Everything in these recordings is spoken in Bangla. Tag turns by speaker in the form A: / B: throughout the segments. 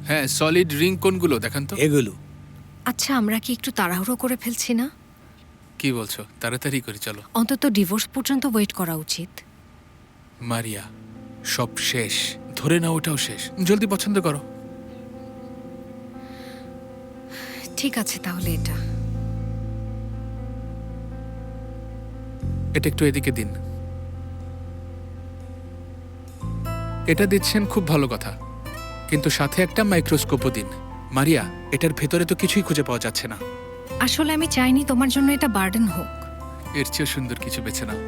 A: হ্যাঁ, সলিড রিং কোনগুলো দেখান তো।
B: এগুলো।
C: আচ্ছা, আমরা কি একটু তাড়াহুড়ো করে ফেলছি না?
A: কি বলছো? তাড়াতাড়ি করি চলো।
C: অন্তত ডিভোর্স পর্যন্ত ওয়েট করা উচিত।
A: মারিয়া, সব শেষ, ধরে নাও ওটাও শেষ। জলদি পছন্দ করো।
C: ঠিক আছে, তাহলে এটা।
A: এটা একটু এদিকে দিন। এটা দিচ্ছেন খুব ভালো কথা, কিন্তু সাথে একটা মাইক্রোস্কোপও দিন। মারিয়া, এটার ভেতরে তো কিছুই খুঁজে পাওয়া যাচ্ছে না।
C: আসলে আমি চাইনি তোমার জন্য এটা বার্ডেন হোক।
A: এর চেয়েও সুন্দর কিছু বেছে নাও।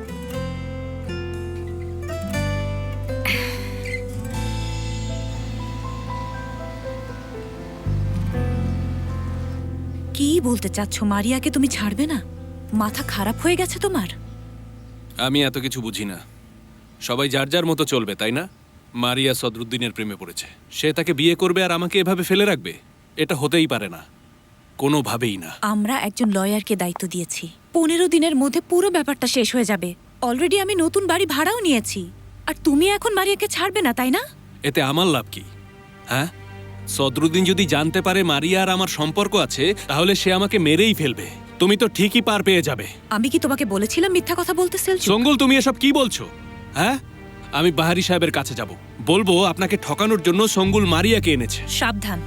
D: কি বলতে চাচ্ছ? মারিয়াকে তুমি ছাড়বে না? মাথা খারাপ হয়ে গেছে তোমার?
E: আমি এত কিছু বুঝি না। সবাই যার যার মতো চলবে, তাই না? মারিয়া সদরুদ্দিনের প্রেমে পড়েছে, সে তাকে বিয়ে করবে আর আমাকে এভাবে ফেলে রাখবে? এটা হতেই পারে না, কোনোভাবেই না।
D: আমরা একজন লয়ারকে দায়িত্ব দিয়েছি। 15 দিনের মধ্যে পুরো ব্যাপারটা শেষ হয়ে যাবে। অলরেডি আমি নতুন বাড়ি ভাড়াও নিয়েছি। আর তুমি এখন মারিয়াকে ছাড়বে না, তাই না?
E: এতে আমার লাভ কি? হ্যাঁ, সদরুদ্দিন যদি জানতে পারে মারিয়া আর আমার সম্পর্ক আছে, তাহলে সে আমাকে মেরেই ফেলবে। তুমি তো ঠিকই পার পেয়ে যাবে।
D: আমি কি তোমাকে বলেছিলাম মিথ্যা কথা বলতে, সেলজুক?
E: সঙ্গুল, তুমি এসব কি বলছো? হ্যাঁ, আমি বাহারি সাহেবের কাছে যাব, বলবো আপনাকে ঠকানোর জন্য সঙ্গুল মারিয়াকে এনেছে।
D: সাবধান,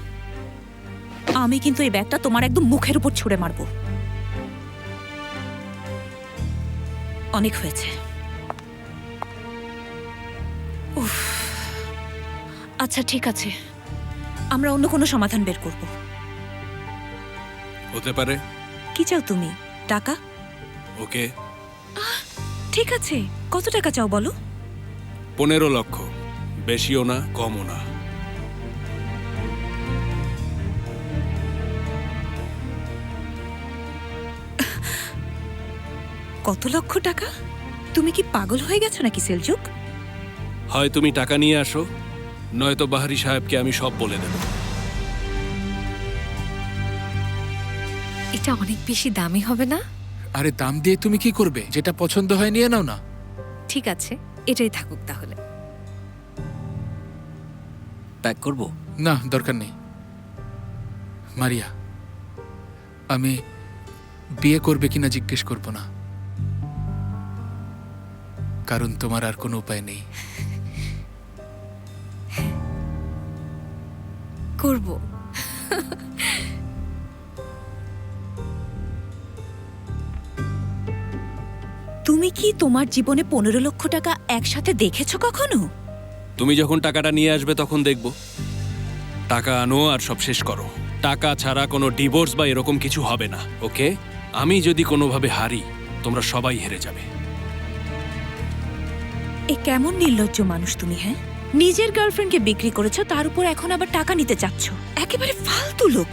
D: আমি কিন্তু এই ব্যাগটা তোমার একদম মুখের উপর ছুঁড়ে মারবো। অনেক হয়েছে। উফ। আচ্ছা ঠিক আছে, আমরা অন্য কোনো সমাধান বের করব।
E: হতে পারে।
D: কি চাও তুমি? টাকা?
E: ওকে,
D: ঠিক আছে, কত টাকা চাও বলো?
E: 15 লক্ষ, বেশিও না কমও না।
D: কত লক্ষ টাকা? তুমি কি পাগল হয়ে গেছো নাকি সেলজুক?
E: হয় তুমি টাকা নিয়ে আসো, নয়তো বাহারি সাহেবকে আমি সব বলে দেব।
C: এটা অনেক বেশি দামি হবে না?
A: আরে দাম দিয়ে তুমি কি করবে? যেটা পছন্দ হয় নিয়ে নাও না।
C: ঠিক আছে, এটাই থাকুক তাহলে।
B: প্যাক করব?
A: না, দরকার নেই। মারিয়া, আমি বিয়ে করবে কিনা জিজ্ঞেস করব না, কারণ তোমার আর কোনো উপায় নেই।
C: করব।
D: তুমি কি তোমার জীবনে 15 লক্ষ টাকা একসাথে দেখেছো কখনো?
E: তুমি যখন টাকাটা নিয়ে আসবে তখন দেখব। টাকা আনো আর সব শেষ করো। টাকা ছাড়া কোনো ডিভোর্স বা এরকম কিছু হবে না, ওকে? আমি যদি কোনোভাবে হারি, তোমরা সবাই হেরে যাবে।
D: এ কেমন নির্লজ্জ মানুষ তুমি, হ্যাঁ? নিজের গার্লফ্রেন্ডকে বিক্রি করেছো, তার উপর এখন আবার টাকা নিতে চাচ্ছ। একেবারে ফালতু লোক।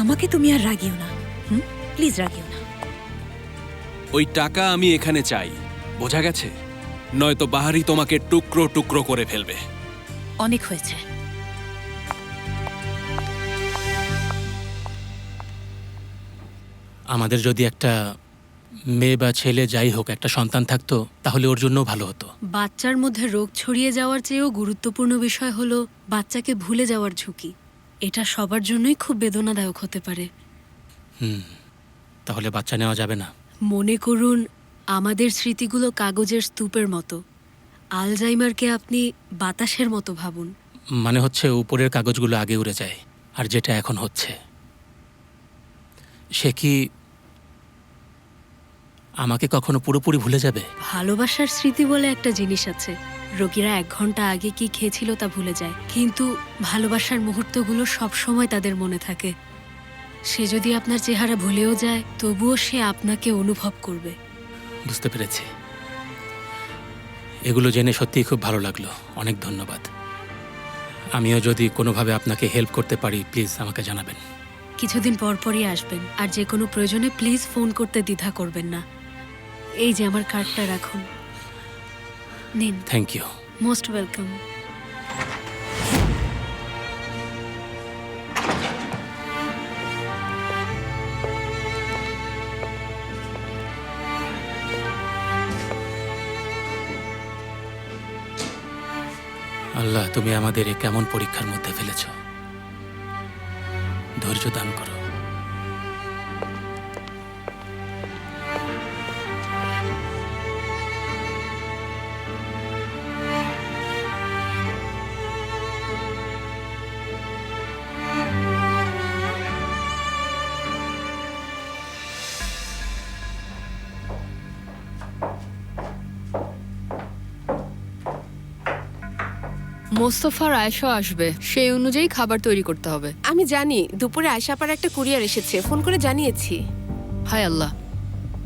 D: আমাকে তুমি আর রাগিও না, প্লিজ রাগিও না।
E: ওই টাকা আমি এখানে চাই, বোঝা গেছে? নয়তো বাহারি তোমাকে টুকরো টুকরো করে ফেলবে।
D: অনেক হয়েছে।
B: আমাদের যদি একটা মেয়ে বা ছেলে যাই হোক একটা সন্তান থাকতো, তাহলে ওর জন্য ভালো হতো।
F: বাচ্চার মধ্যে রোগ ছড়িয়ে যাওয়ার চেয়েও গুরুত্বপূর্ণ বিষয় হলো বাচ্চাকে ভুলে যাওয়ার ঝুঁকি। এটা সবার জন্যই খুব বেদনাদায়ক হতে পারে।
B: তাহলে বাচ্চা নেওয়া যাবে না?
F: মনে করুন, আমাদের স্মৃতিগুলো কাগজের স্তূপের মতো। আলজাইমারকে আপনি বাতাসের মতো ভাবুন।
B: মানে হচ্ছে উপরের কাগজগুলো আগে উড়ে যায়, আর যেটা এখন হচ্ছে, সে কি আমাকে কখনো পুরোপুরি ভুলে যাবে?
F: ভালোবাসার স্মৃতি বলে একটা জিনিস আছে। রোগীরা 1 ঘন্টা আগে কি খেয়েছিল তা ভুলে যায়, কিন্তু ভালোবাসার মুহূর্তগুলো সব সময় তাদের মনে থাকে। সে যদি আপনার চেহারা ভুলেও যায়, তবুও সে আপনাকে অনুভব করবে।
B: বুঝতে পেরেছি। এগুলো জেনে সত্যিই খুব ভালো লাগলো, অনেক ধন্যবাদ। আমিও যদি কোনোভাবে আপনাকে হেল্প করতে পারি, প্লিজ আমাকে জানাবেন।
F: কিছুদিন পর পরই আসবেন, আর যে কোনো প্রয়োজনে প্লিজ ফোন করতে দ্বিধা করবেন না। এই যে আমার কার্ডটা রাখুন, নিন।
B: Thank you.
F: Most welcome.
B: আল্লাহ, তুমি আমাদের এ কেমন পরীক্ষার মধ্যে ফেলেছ, ধৈর্য দান করো।
G: মোস্তফার আয়েশা আসবে, সেই অনুযায়ী খাবার তৈরি করতে হবে।
H: আমি জানি দুপুরে আয়শাপার একটা কুরিয়ার এসেছে, ফোন করে জানিয়েছি।
G: হায় আল্লাহ,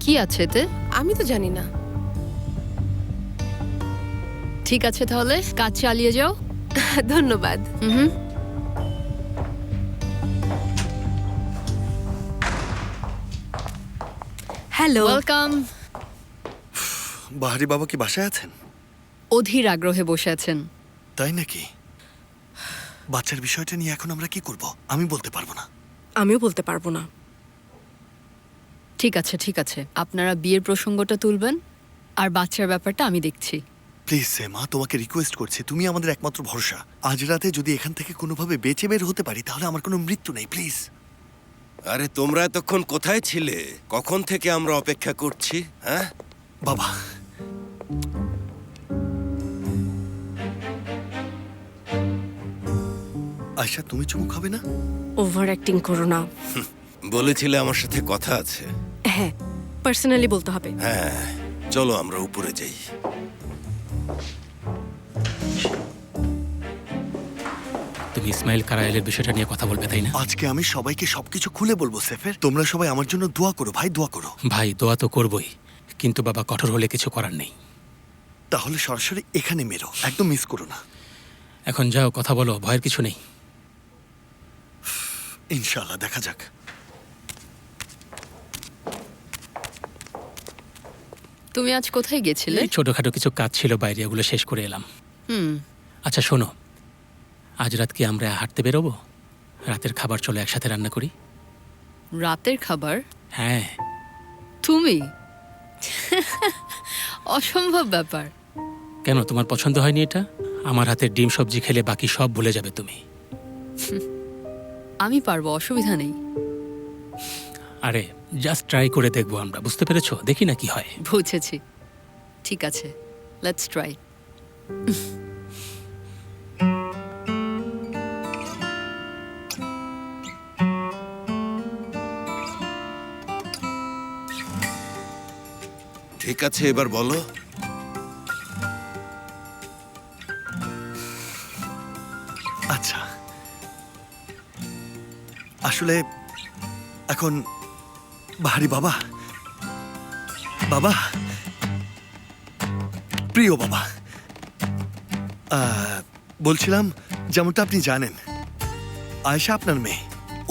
G: কি আছে এতে?
H: আমি তো জানি না।
G: ঠিক আছে, তাহলে কাজ চালিয়ে যাও।
H: ধন্যবাদ।
G: হুম।
C: হ্যালো।
G: ওয়েলকাম।
I: বাহারি বাবা কি বাসায় আছেন?
G: অধীর আগ্রহে বসে আছেন।
I: তাই নাকি? বাচ্চার বিষয়টা নিয়ে এখন আমরা কি করব আমি বলতে পারবো না।
H: আমিও বলতে পারবো না।
G: ঠিক আছে, ঠিক আছে, আপনারা বিয়ের প্রসঙ্গটা তুলবেন, আর বাচ্চার ব্যাপারটা আমি দেখছি।
I: প্লিজ মা, তোমাকে রিকোয়েস্ট করছি, তুমি আমাদের একমাত্র ভরসা। আজ রাতে যদি এখান থেকে কোনোভাবে বেঁচে বের হতে পারি তাহলে আমার কোনো মৃত্যু নেই, প্লিজ।
J: আরে তোমরা এতক্ষণ কোথায় ছিলে? কখন থেকে আমরা অপেক্ষা করছি? হ্যাঁ
I: বাবা, আয়শা তুমি চুমু খাবে না?
H: ওভার অ্যাক্টিং করো না।
J: বলেছিলে আমার সাথে কথা আছে।
H: হ্যাঁ, পার্সোনালি বলতে হবে।
J: হ্যাঁ, চলো আমরা উপরে যাই।
B: তুমি ইসমাইল কারায়েলের বিষয়টা নিয়ে কথা বলবে, তাই না?
I: আজকে আমি সবাইকে সবকিছু খুলে বলবো সেফের। তোমরা সবাই আমার জন্য দোয়া করো ভাই, দোয়া করো।
B: ভাই, দোয়া তো করবই, কিন্তু বাবা কঠোর হলে কিছু করার নেই।
I: তাহলে সরাসরি এখানে মেরো, একদম মিস করো না।
B: এখন যাও, কথা বলো, ভয়ের কিছু নেই।
I: ইনশাআল্লাহ, দেখা যাক।
G: তুমি আজ কোথায় গেছিলে?
B: এই ছোটখাটো কিছু কাজ ছিল বাইরে, ওগুলো শেষ করে এলাম।
G: হুম।
B: আচ্ছা শোনো, আজ রাত কি আমরা হাঁটতে বেরোবো? রাতের খাবার চলো একসাথে রান্না করি।
G: রাতের খাবার?
B: হ্যাঁ।
G: তুমি? অসম্ভব ব্যাপার।
B: কেন, তোমার পছন্দ হয়নি এটা? আমার হাতের ডিম সবজি খেলে বাকি সব ভুলে যাবে তুমি।
G: আমি পারবো, অসুবিধা নেই।
B: আরে জাস্ট ট্রাই করে দেখবো আমরা, বুঝতে পেরেছো? দেখি না কি হয়।
G: বুঝেছি, ঠিক আছে, লেটস ট্রাই।
J: ঠিক আছে, এবার বলো।
I: আচ্ছা, আসলে এখন বাহারি বাবা, বাবা, প্রিয় বাবা, বলছিলাম যেমনটা আপনি জানেন আয়েশা আপনার মেয়ে।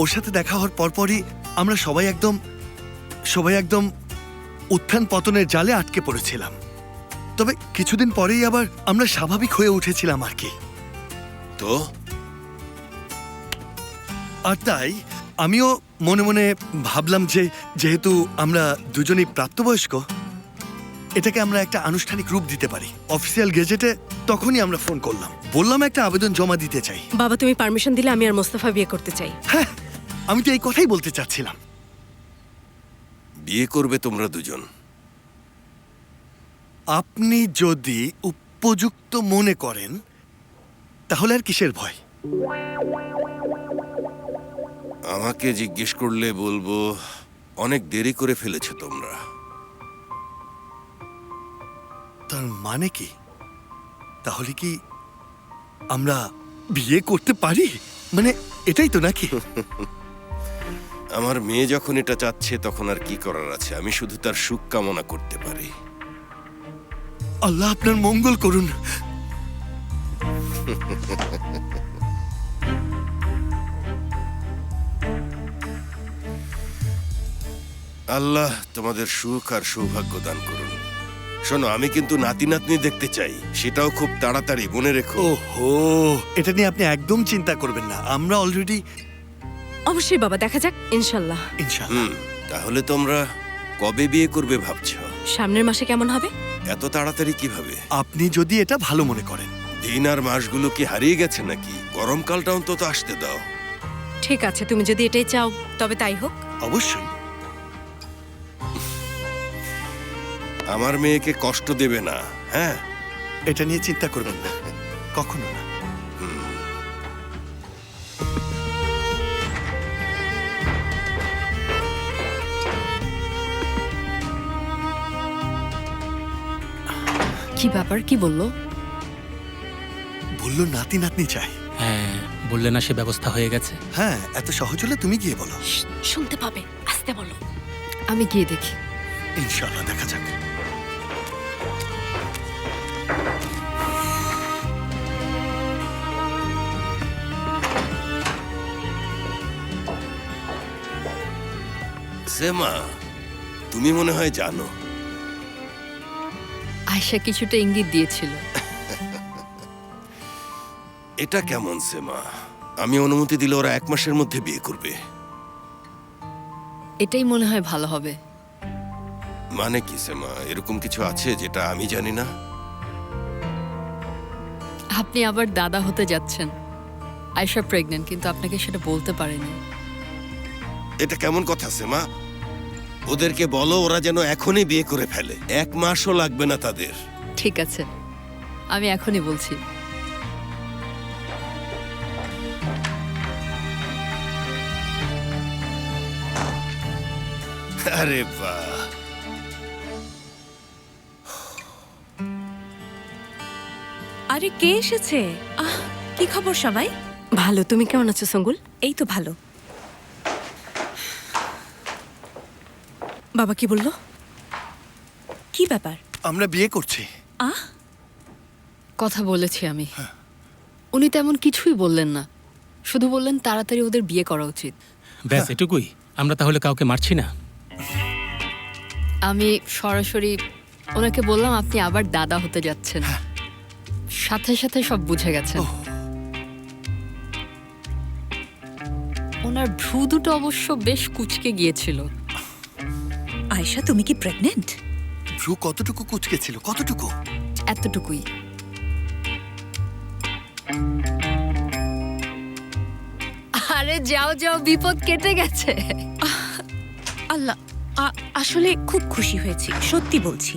I: ওর সাথে দেখা হওয়ার পরপরই আমরা সবাই একদম উত্থান পতনের জালে আটকে পড়েছিলাম। তবে কিছুদিন পরেই আবার আমরা স্বাভাবিক হয়ে উঠেছিলাম আর কি।
J: তো
I: আর তাই আমিও মনে মনে ভাবলাম যে যেহেতু আমরা দুজনেই প্রাপ্তবয়স্ক, এটাকে আমরা একটা আনুষ্ঠানিক রূপ দিতে পারি। অফিসিয়াল গেজেটে তখনই আমরা ফোন করলাম, বললাম একটা আবেদন জমা দিতে চাই।
H: বাবা, তুমি পারমিশন দিলে আমি আর মোস্তফা বিয়ে করতে চাই।
I: হ্যাঁ, আমি তো এই কথাই বলতে চাচ্ছিলাম।
J: বিয়ে করবে তোমরা দুজন?
I: আপনি যদি উপযুক্ত মনে করেন তাহলে আর কিসের ভয়?
J: আমাকে জিজ্ঞেস করলে বলবো অনেক দেরি করে ফেলেছো তোমরা।
I: তার মানে কি? তাহলে কি আমরা বিয়ে করতে পারি? মানে এটাই তো নাকি?
J: আমার মেয়ে যখন এটা চাচ্ছে তখন আর কি করার আছে? আমি শুধু তার সুখ কামনা করতে পারি।
I: আল্লাহ আপনার মঙ্গল করুন।
J: আল্লাহ তোমাদের সুখ আর সৌভাগ্য দান করুন। শোনো, আমি কিন্তু নাতি নাতনি দেখতে চাই, সেটাও খুব তাড়াতাড়ি, মনে রেখো।
I: ওহো, এটা নিয়ে আপনি একদম চিন্তা করবেন না, আমরা অলরেডি।
H: অবশ্যই বাবা, দেখা যাক, ইনশাল্লাহ।
I: ইনশাআল্লাহ।
J: তাহলে তোমরা কবে বিয়ে করবে ভাবছো?
H: সামনের মাসে কেমন হবে?
J: এত তাড়াতাড়ি কিভাবে?
I: আপনি যদি এটা ভালো মনে করেন।
J: দিন আর মাসগুলো কি হারিয়ে গেছে নাকি? গরমকালটা অন্তত আসতে দাও।
D: ঠিক আছে, তুমি যদি এটাই চাও তবে তাই হোক।
I: অবশ্যই।
J: আমার মেয়েকে কষ্ট দেবে না, হ্যাঁ?
I: এটা নিয়ে চিন্তা করবেন না, কখনো না।
G: কি ব্যাপার, কি বললো?
I: বললো নাতি নাতনি চাই।
B: হ্যাঁ, বললে না সে ব্যবস্থা হয়ে গেছে।
I: হ্যাঁ, এত সহজ হলে তুমি গিয়ে বলো।
D: শুনতে পাবে, আসতে বলো।
G: আমি গিয়ে দেখি।
I: ইনশাআল্লাহ, দেখা যাক।
J: সেমা, তুমি মনে হয় জানো।
G: আয়শা কিছুটা ইঙ্গিত দিয়েছিল।
J: এটা কেমন সেমা? আমি অনুমতি দিলে ওরা 1 মাসের মধ্যে বিয়ে করবে।
G: এটাই মনে হয় ভালো হবে।
J: মানে কি সেমা, এরকম কিছু আছে যেটা আমি জানি না?
G: আপনি আবার দাদা হতে যাচ্ছেন। আয়শা প্রেগন্যান্ট, কিন্তু আপনাকে সেটা বলতে পারেনি।
J: এটা কেমন কথা সেমা? ওদেরকে বলো ওরা যেন এখনই বিয়ে করে ফেলে, 1 মাসও লাগবে না তাদের।
G: ঠিক আছে, আমি এখনই বলছি।
J: আরে বাহ,
D: আরে কে এসেছে? কি খবর সবাই?
F: ভালো, তুমি কেমন আছো সঙ্গুল?
D: এই তো ভালো। বাবা কি বললো? কি ব্যাপার?
I: আমরা বিয়ে করছি।
G: কথা বলেছি আমি। উনি তেমন কিছুই বললেন না, শুধু বললেন তাড়াতাড়ি ওদের বিয়ে করা উচিত।
B: ব্যাস এটুকুই? আমরা তাহলে কাউকে মারছি না।
G: আমি সরাসরি ওনাকে বললাম আপনি আবার দাদা হতে যাচ্ছেন। সাথে সাথে সব বুঝে গেছেন। ওনার ভ্রু দুটো অবশ্য বেশ কুঁচকে গিয়েছিল।
D: আয়শা, তুমি কি প্রেগনেন্ট?
I: ভ্রু কতটুকু কুচকে ছিল? কতটুকু?
G: এতটুকুই। আরে যাও যাও, বিপদ কেটে গেছে।
D: আল্লাহ, আসলে খুব খুশি হয়েছি, সত্যি বলছি।